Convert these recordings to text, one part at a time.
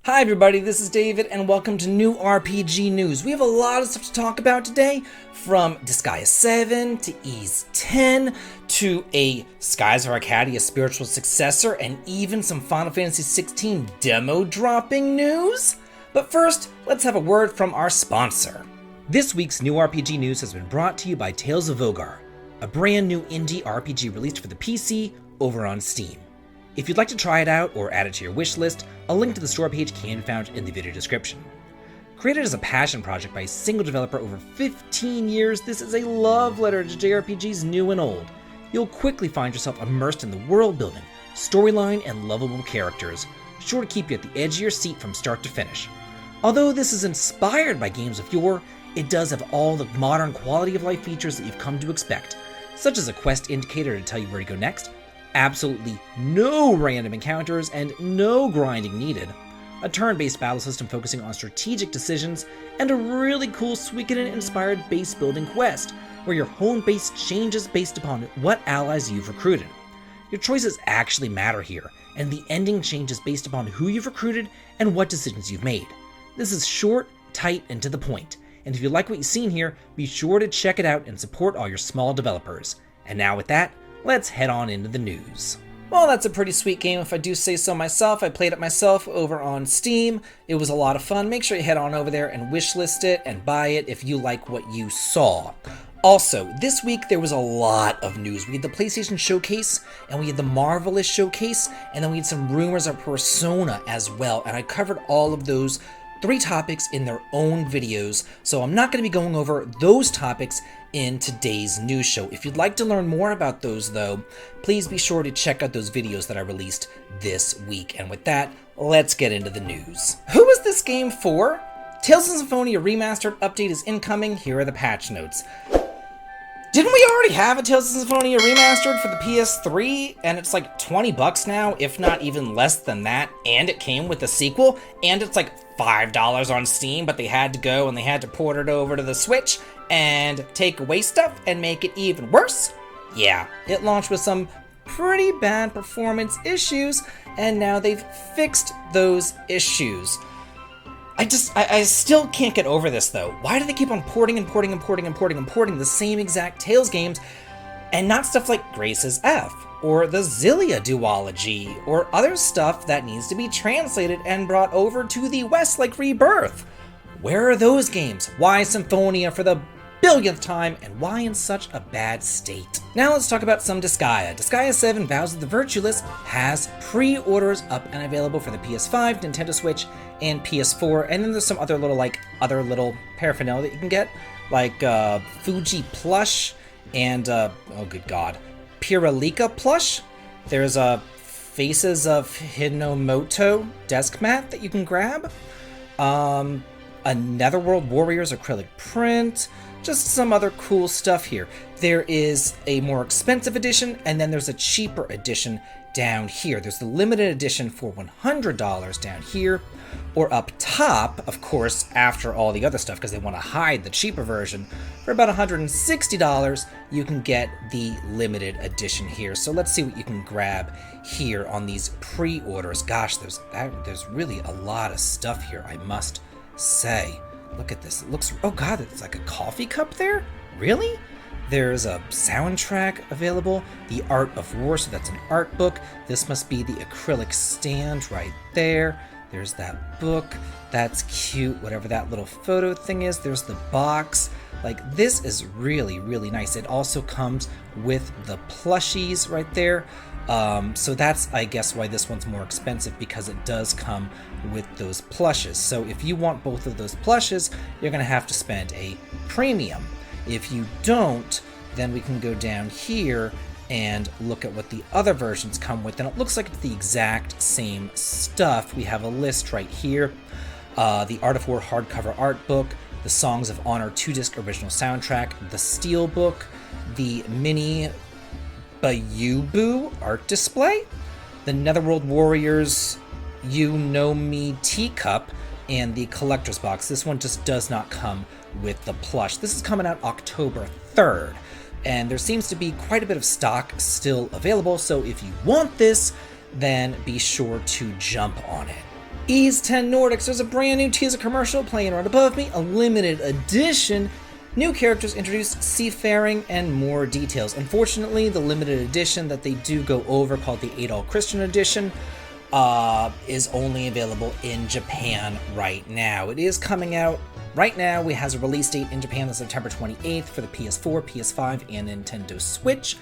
Hi everybody, this is David and welcome to New RPG News. We have a lot of stuff to talk about today, from Disgaea 7 to Ys 10 to a Skies of Arcadia spiritual successor and even some Final Fantasy 16 demo dropping news. But first, let's have a word from our sponsor. This week's New RPG News has been brought to you by Tales of Vogar, a brand new indie RPG released for the PC over on Steam. If you'd like to try it out or add it to your wish list, a link to the store page can be found in the video description. Created as a passion project by a single developer over 15 years, this is a love letter to JRPGs new and old. You'll quickly find yourself immersed in the world building, storyline, and lovable characters, sure to keep you at the edge of your seat from start to finish. Although this is inspired by games of yore, it does have all the modern quality of life features that you've come to expect, such as a quest indicator to tell you where to go next, absolutely no random encounters, and no grinding needed, a turn-based battle system focusing on strategic decisions, and a really cool Suikoden-inspired base-building quest, where your home base changes based upon what allies you've recruited. Your choices actually matter here, and the ending changes based upon who you've recruited and what decisions you've made. This is short, tight, and to the point, and if you like what you've seen here, be sure to check it out and support all your small developers. And now with that, let's head on into the news. Well, that's a pretty sweet game if I do say so myself. I played it myself over on Steam. It was a lot of fun. Make sure you head on over there and wishlist it and buy it if you like what you saw. Also, this week there was a lot of news. We had the PlayStation Showcase, and we had the Marvelous Showcase, and then we had some rumors of Persona as well, and I covered all of those three topics in their own videos, so I'm not going to be going over those topics in today's news show. If you'd like to learn more about those though, please be sure to check out those videos that I released this week. And with that, let's get into the news. Who is this game for? Tales of Symphonia Remastered update is incoming. Here are the patch notes. Didn't we already have a Tales of Symphonia Remastered for the PS3? And it's like $20 now, if not even less than that. And it came with a sequel. And it's like $5 on Steam, but they had to go and they had to port it over to the Switch and take away stuff and make it even worse. Yeah, it launched with some pretty bad performance issues, and now they've fixed those issues. I still can't get over this though. Why do they keep on porting the same exact Tales games and not stuff like Grace's F or the Xillia duology or other stuff that needs to be translated and brought over to the West like Rebirth? Where are those games? Why Symphonia for the billionth time, and why in such a bad state? Now let's talk about some Disgaea. Disgaea 7 Vows of the Virtueless has pre-orders up and available for the PS5, Nintendo Switch, and PS4, and then there's some other little paraphernalia that you can get, like Fuji plush and oh good god, Piralika plush. There's a Faces of Hinomoto desk mat that you can grab, a Netherworld Warriors acrylic print, just some other cool stuff here. There is a more expensive edition, and then there's a cheaper edition down here. There's the limited edition for $100 down here, or up top, of course, after all the other stuff, because they want to hide the cheaper version, for about $160, you can get the limited edition here. So let's see what you can grab here on these pre-orders. Gosh, there's really a lot of stuff here, I must say. Look at this. It looks, oh god, it's like a coffee cup there? Really? There's a soundtrack available, The Art of War, so that's an art book. This must be the acrylic stand right there. There's that book. That's cute, whatever that little photo thing is. There's the box. Like, this is really, really nice. It also comes with the plushies right there. So that's, I guess, why this one's more expensive, because it does come with those plushes. So if you want both of those plushes, you're going to have to spend a premium. If you don't, then we can go down here and look at what the other versions come with, and it looks like it's the exact same stuff. We have a list right here. The Art of War hardcover art book, the Songs of Honor 2-disc original soundtrack, the Steel book, the mini Bayubu art display, the Netherworld Warriors You Know Me teacup, and the collector's box. This one just does not come with the plush. This is coming out October 3rd, and there seems to be quite a bit of stock still available, so if you want this, then be sure to jump on it. X Nordics, there's a brand new teaser commercial playing right above me, a limited edition. New characters introduced, seafaring, and more details. Unfortunately, the limited edition that they do go over, called the Adol Christian Edition, is only available in Japan right now. It is coming out right now. It has a release date in Japan on September 28th for the PS4, PS5, and Nintendo Switch.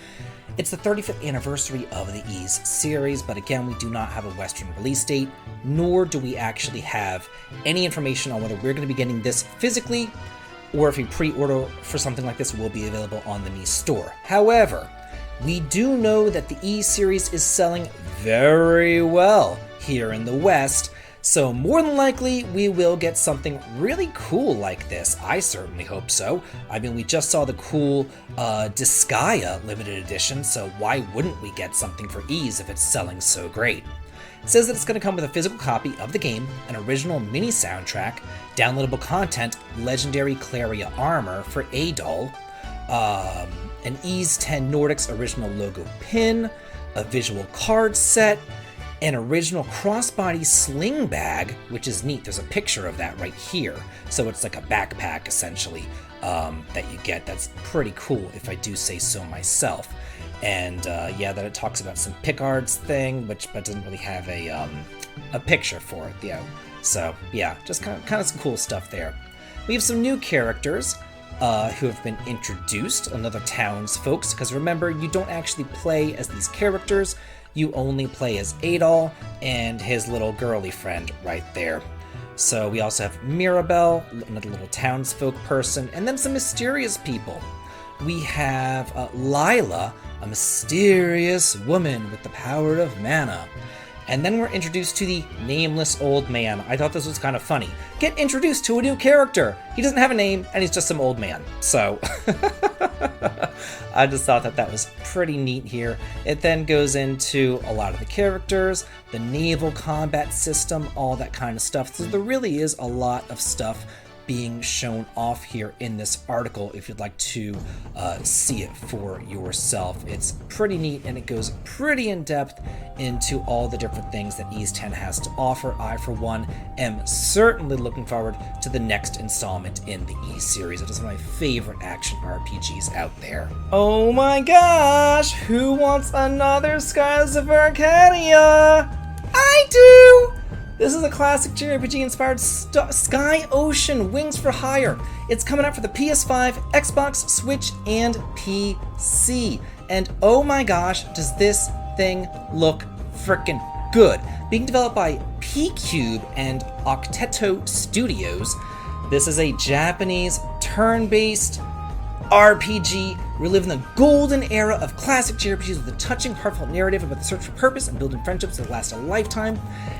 It's the 35th anniversary of the Ys series, but again, we do not have a Western release date, nor do we actually have any information on whether we're going to be getting this physically, or if a pre-order for something like this will be available on the Ys store. However, we do know that the Ys series is selling very well here in the West, so more than likely we will get something really cool like this. I certainly hope so. I mean, we just saw the cool Disgaea limited edition, so why wouldn't we get something for Ys if it's selling so great? It says that it's going to come with a physical copy of the game, an original mini soundtrack, downloadable content, legendary Claria armor for Adol, an X Nordics original logo pin, a visual card set, an original crossbody sling bag, which is neat. There's a picture of that right here. So it's like a backpack, essentially, that you get. That's pretty cool, if I do say so myself. And yeah, that it talks about some picards thing, but doesn't really have a picture for it. Yeah. So yeah, just kind of some cool stuff there. We have some new characters who have been introduced, another townsfolk, because remember, you don't actually play as these characters. You only play as Adol and his little girly friend right there. So we also have Mirabelle, another little townsfolk person, and then some mysterious people. We have Lila, a mysterious woman with the power of mana. And then we're introduced to the nameless old man. I thought this was kind of funny. Get introduced to a new character. He doesn't have a name, and he's just some old man. So I just thought that was pretty neat here. It then goes into a lot of the characters, the naval combat system, all that kind of stuff. So there really is a lot of stuff being shown off here in this article if you'd like to see it for yourself. It's pretty neat, and it goes pretty in depth into all the different things that Ys 10 has to offer. I, for one, am certainly looking forward to the next installment in the Ys series. It is one of my favorite action RPGs out there. Oh my gosh, who wants another Skies of Arcadia? I do! This is a classic JRPG-inspired Sky Ocean Wings for Hire. It's coming out for the PS5, Xbox, Switch, and PC. And oh my gosh, does this thing look frickin' good. Being developed by P-Cube and Octeto Studios, this is a Japanese turn-based RPG reliving the golden era of classic JRPGs with a touching, heartfelt narrative about the search for purpose and building friendships that last a lifetime.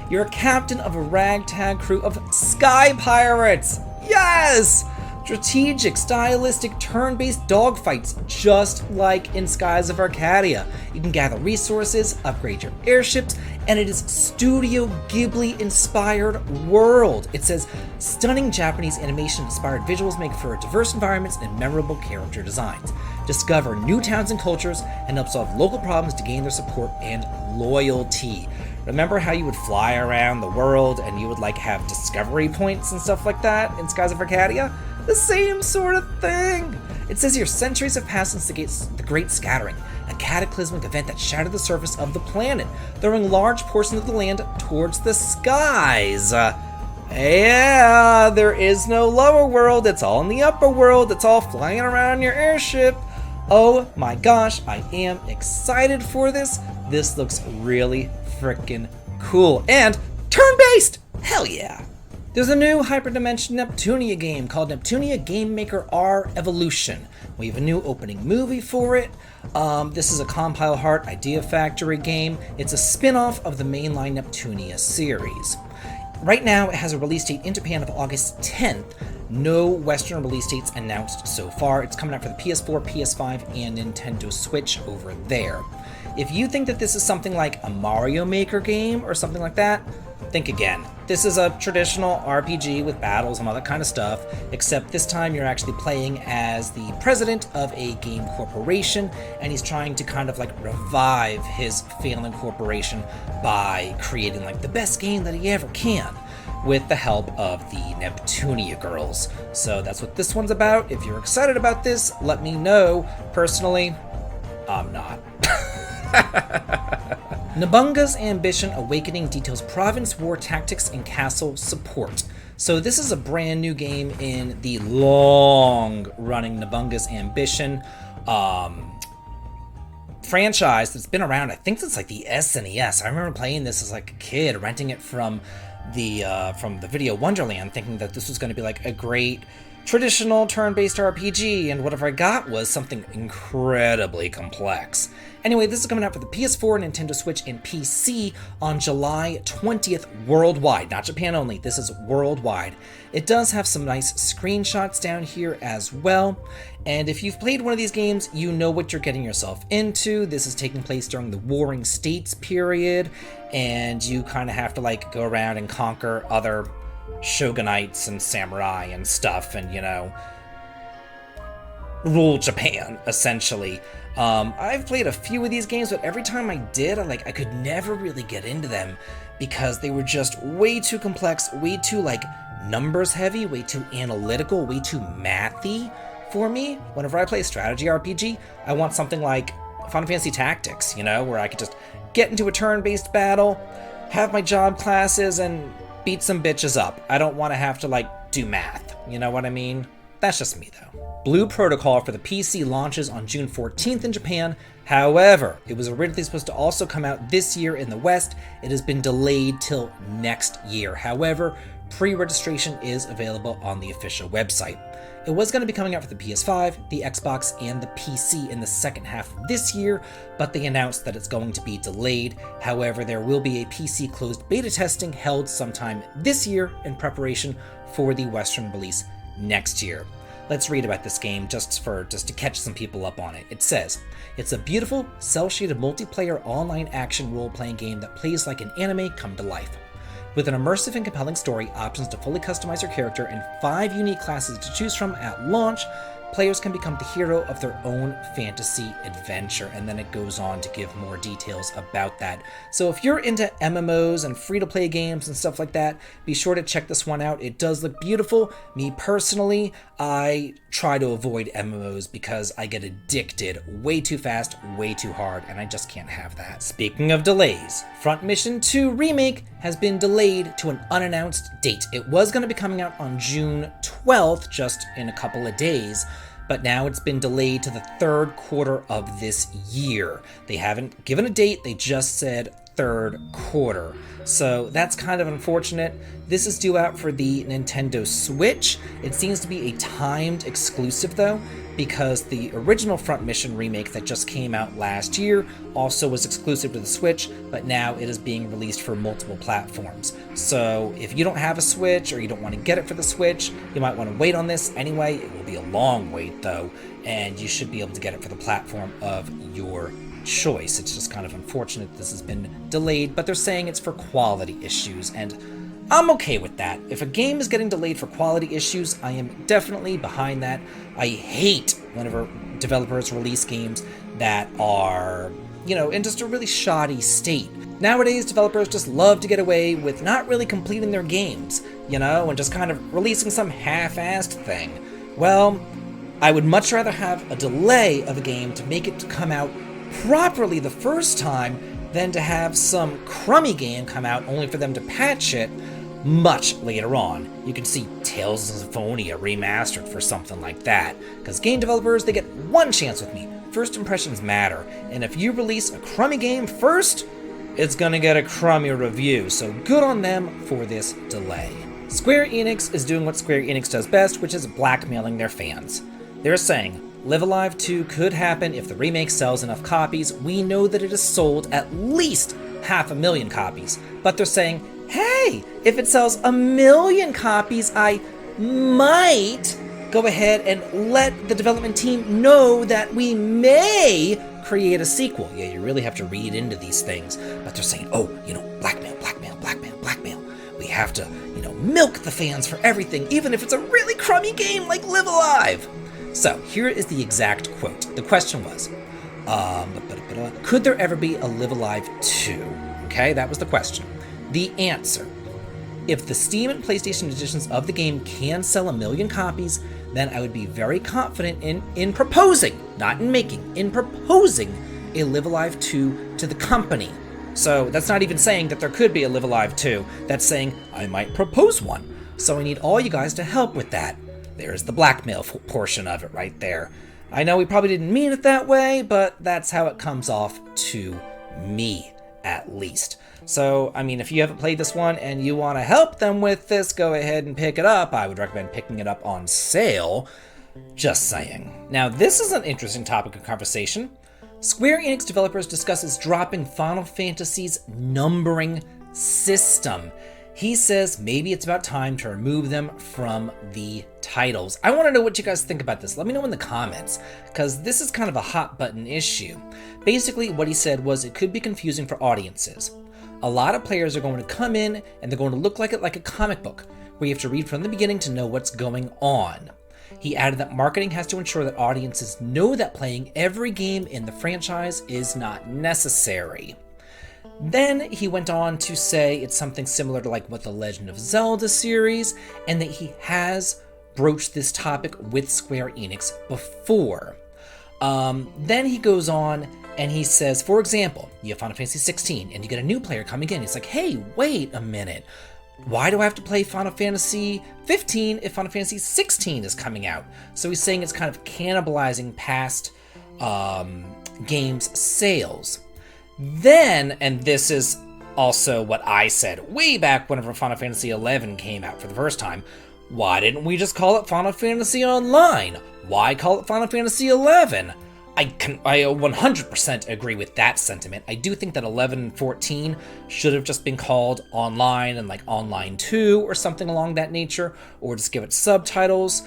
You're a captain of a ragtag crew of sky pirates. Yes! Strategic, stylistic, turn-based dogfights, just like in Skies of Arcadia. You can gather resources, upgrade your airships, and it is Studio Ghibli-inspired world. It says, stunning Japanese animation-inspired visuals make for diverse environments and memorable character designs. Discover new towns and cultures, and help solve local problems to gain their support and loyalty. Remember how you would fly around the world and you would like have discovery points and stuff like that in Skies of Arcadia? The same sort of thing! It says here, centuries have passed since the Great Scattering, a cataclysmic event that shattered the surface of the planet, throwing large portions of the land towards the skies. Yeah, there is no lower world, it's all in the upper world, it's all flying around in your airship. Oh my gosh, I am excited for this. This looks really freaking cool. And turn-based! Hell yeah! There's a new hyperdimension Neptunia game called Neptunia Game Maker R Evolution. We have a new opening movie for it. This is a Compile Heart Idea Factory game. It's a spin-off of the mainline Neptunia series. Right now, it has a release date in Japan of August 10th. No Western release dates announced so far. It's coming out for the PS4, PS5, and Nintendo Switch over there. If you think that this is something like a Mario Maker game or something like that, think again. This is a traditional RPG with battles and all that kind of stuff, except this time you're actually playing as the president of a game corporation, and he's trying to kind of like revive his failing corporation by creating like the best game that he ever can, with the help of the Neptunia girls. So that's what this one's about. If you're excited about this, let me know. Personally, I'm not. Nobunaga's Ambition Awakening details province war tactics and castle support. So this is a brand new game in the long-running Nobunaga's Ambition franchise that's been around, I think since like the SNES. I remember playing this as like a kid, renting it from the Video Wonderland, thinking that this was going to be like a great traditional turn-based RPG, and whatever I got was something incredibly complex. Anyway, this is coming out for the PS4, Nintendo Switch, and PC on July 20th worldwide. Not Japan only, this is worldwide. It does have some nice screenshots down here as well, and if you've played one of these games, you know what you're getting yourself into. This is taking place during the Warring States period, and you kind of have to like go around and conquer other shogunates and samurai and stuff, and, you know, rule Japan, essentially. I've played a few of these games, but every time I did, I could never really get into them because they were just way too complex, way too, like, numbers heavy, way too analytical, way too mathy for me. Whenever I play a strategy RPG, I want something like Final Fantasy Tactics, you know, where I could just get into a turn-based battle, have my job classes, and beat some bitches up. I don't want to have to, like, do math. You know what I mean? That's just me, though. Blue Protocol for the PC launches on June 14th in Japan. However, it was originally supposed to also come out this year in the West. It has been delayed till next year. However, pre-registration is available on the official website. It was going to be coming out for the PS5, the Xbox, and the PC in the second half of this year, but they announced that it's going to be delayed. However, there will be a PC closed beta testing held sometime this year in preparation for the Western release next year. Let's read about this game just to catch some people up on it. It says, it's a beautiful, cel-shaded multiplayer online action role-playing game that plays like an anime come to life. With an immersive and compelling story, options to fully customize your character, and 5 unique classes to choose from at launch, players can become the hero of their own fantasy adventure. And then it goes on to give more details about that. So if you're into MMOs and free-to-play games and stuff like that, be sure to check this one out. It does look beautiful. Me personally, I try to avoid MMOs because I get addicted way too fast, way too hard, and I just can't have that. Speaking of delays, Front Mission 2 Remake has been delayed to an unannounced date. It was going to be coming out on June 12th, just in a couple of days, but now it's been delayed to the third quarter of this year. They haven't given a date, they just said third quarter. So that's kind of unfortunate. This is due out for the Nintendo Switch. It seems to be a timed exclusive though, because the original Front Mission remake that just came out last year also was exclusive to the Switch, but now it is being released for multiple platforms. So if you don't have a Switch or you don't want to get it for the Switch, you might want to wait on this anyway. It will be a long wait though, and you should be able to get it for the platform of your choice. It's just kind of unfortunate this has been delayed, but they're saying it's for quality issues, and I'm okay with that. If a game is getting delayed for quality issues, I am definitely behind that. I hate whenever developers release games that are, you know, in just a really shoddy state. Nowadays, developers just love to get away with not really completing their games, you know, and just kind of releasing some half-assed thing. Well, I would much rather have a delay of a game to make it come out properly the first time than to have some crummy game come out only for them to patch it much later on. You can see Tales of Symphonia remastered for something like that. Because game developers, they get one chance with me. First impressions matter. And if you release a crummy game first, it's gonna get a crummy review. So good on them for this delay. Square Enix is doing what Square Enix does best, which is blackmailing their fans. They're saying, Live Alive 2 could happen if the remake sells enough copies. We know that it has sold at least 500,000 copies. But they're saying, hey, if it sells 1 million copies, I might go ahead and let the development team know that we may create a sequel. Yeah, you really have to read into these things. But they're saying, oh, you know, blackmail, blackmail, blackmail, blackmail. have to, milk the fans for everything, even if it's a really crummy game like Live Alive. So here is the exact quote. The question was, could there ever be a Live Alive 2? Okay, that was the question. The answer: if the Steam and PlayStation editions of the game can sell 1 million copies, then I would be very confident in proposing, not in making, in proposing a Live Alive 2 to the company. So that's not even saying that there could be a Live Alive 2. That's saying I might propose one. So I need all you guys to help with that. There's the blackmail portion of it right there. I know we probably didn't mean it that way, but that's how it comes off to me, at least. So, I mean, if you haven't played this one and you want to help them with this, go ahead and pick it up. I would recommend picking it up on sale. Just saying. Now, this is an interesting topic of conversation. Square Enix developers discusses dropping Final Fantasy's numbering system. He says maybe it's about time to remove them from the titles. I want to know what you guys think about this. Let me know in the comments, because this is kind of a hot button issue. Basically, what he said was it could be confusing for audiences. A lot of players are going to come in and they're going to look like it like a comic book, where you have to read from the beginning to know what's going on. He added that marketing has to ensure that audiences know that playing every game in the franchise is not necessary. Then he went on to say it's something similar to like what the Legend of Zelda series, and that he has broached this topic with Square Enix before. Then he goes on and he says, for example, you have Final Fantasy 16 and you get a new player coming in. It's like, hey, wait a minute. Why do I have to play Final Fantasy 15 if Final Fantasy 16 is coming out? So he's saying it's kind of cannibalizing past games' sales. Then, and this is also what I said way back whenever Final Fantasy 11 came out for the first time, why didn't we just call it Final Fantasy Online? Why call it Final Fantasy 11? I 100% agree with that sentiment. I do think that 11 and 14 should have just been called Online and like Online 2 or something along that nature, or just give it subtitles.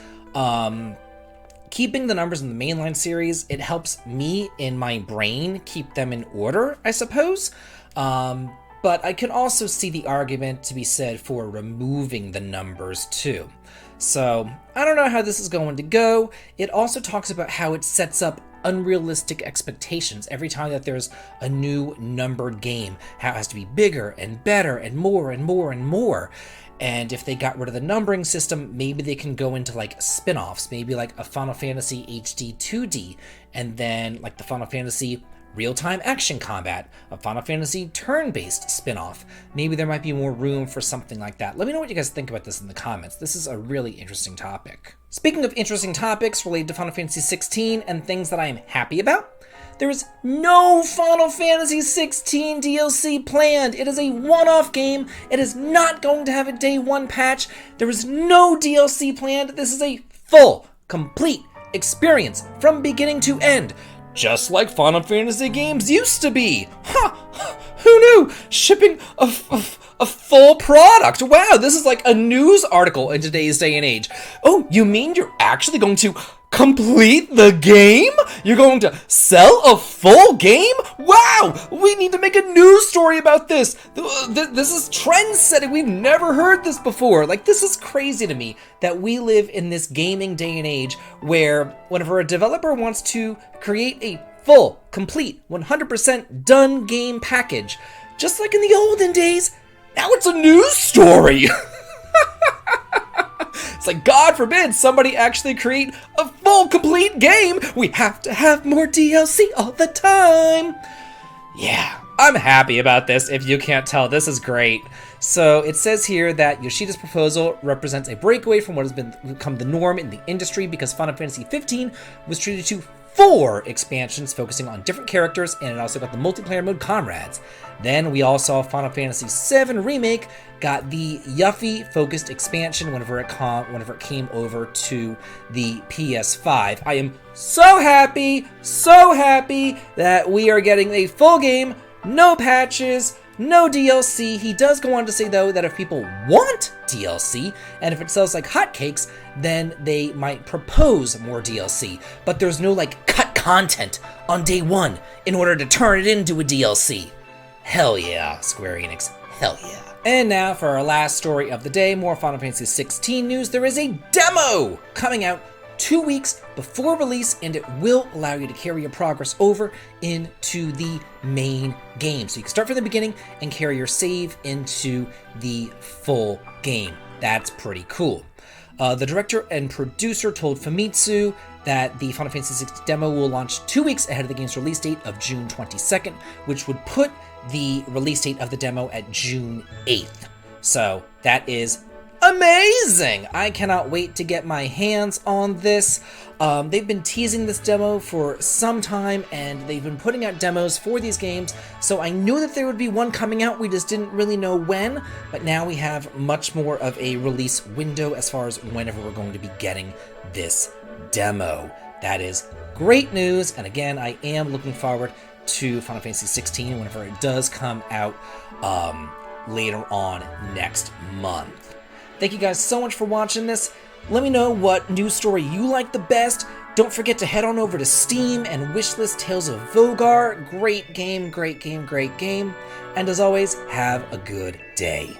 Keeping the numbers in the mainline series, it helps me in my brain keep them in order, I suppose. But I can also see the argument to be said for removing the numbers too. So I don't know how this is going to go. It also talks about how it sets up unrealistic expectations every time that there's a new numbered game, how it has to be bigger and better and more and more and more. And if they got rid of the numbering system, maybe they can go into like spin-offs, maybe like a Final Fantasy HD 2D, and then like the Final Fantasy real-time action combat, a Final Fantasy turn-based spin-off. Maybe there might be more room for something like that. Let me know what you guys think about this in the comments. This is a really interesting topic. Speaking of interesting topics related to Final Fantasy 16 and things that I am happy about, there is no Final Fantasy 16 DLC planned. It is a one-off game. It is not going to have a day one patch. There is no DLC planned. This is a full, complete experience from beginning to end. Just like Final Fantasy games used to be. Who knew? Shipping a full product. Wow, this is like a news article in today's day and age. Oh, you mean you're actually going to complete the game? You're going to sell a full game? Wow, we need to make a news story about this. This is trend setting. We've never heard this before. Like, this is crazy to me that we live in this gaming day and age where whenever a developer wants to create a full, complete, 100% done game package, just like in the olden days, now it's a news story. It's like, God forbid somebody actually create a full, complete game. We have to have more DLC all the time. Yeah, I'm happy about this. If you can't tell, this is great. So it says here that Yoshida's proposal represents a breakaway from what has become the norm in the industry because Final Fantasy 15 was treated to 4 expansions focusing on different characters, and it also got the multiplayer mode Comrades. Then we all saw Final Fantasy VII Remake got the Yuffie focused expansion whenever it came over to the PS5. I am so happy that we are getting a full game, no patches, no DLC. He does go on to say, though, that if people want DLC, and if it sells like hotcakes, then they might propose more DLC. But there's no, like, cut content on day one in order to turn it into a DLC. Hell yeah, Square Enix. Hell yeah. And now for our last story of the day, more Final Fantasy XVI news. There is a demo coming out 2 weeks before release, and it will allow you to carry your progress over into the main game. So you can start from the beginning and carry your save into the full game. That's pretty cool. The director and producer told Famitsu that the Final Fantasy XVI demo will launch 2 weeks ahead of the game's release date of June 22nd, which would put the release date of the demo at June 8th. So that is amazing! I cannot wait to get my hands on this. They've been teasing this demo for some time, and they've been putting out demos for these games, so I knew that there would be one coming out. We just didn't really know when, but now we have much more of a release window as far as whenever we're going to be getting this demo. That is great news, and again, I am looking forward to Final Fantasy XVI whenever it does come out later on next month. Thank you guys so much for watching this. Let me know what news story you like the best. Don't forget to head on over to Steam and wishlist Tales of Vogar. Great game, great game, great game. And as always, have a good day.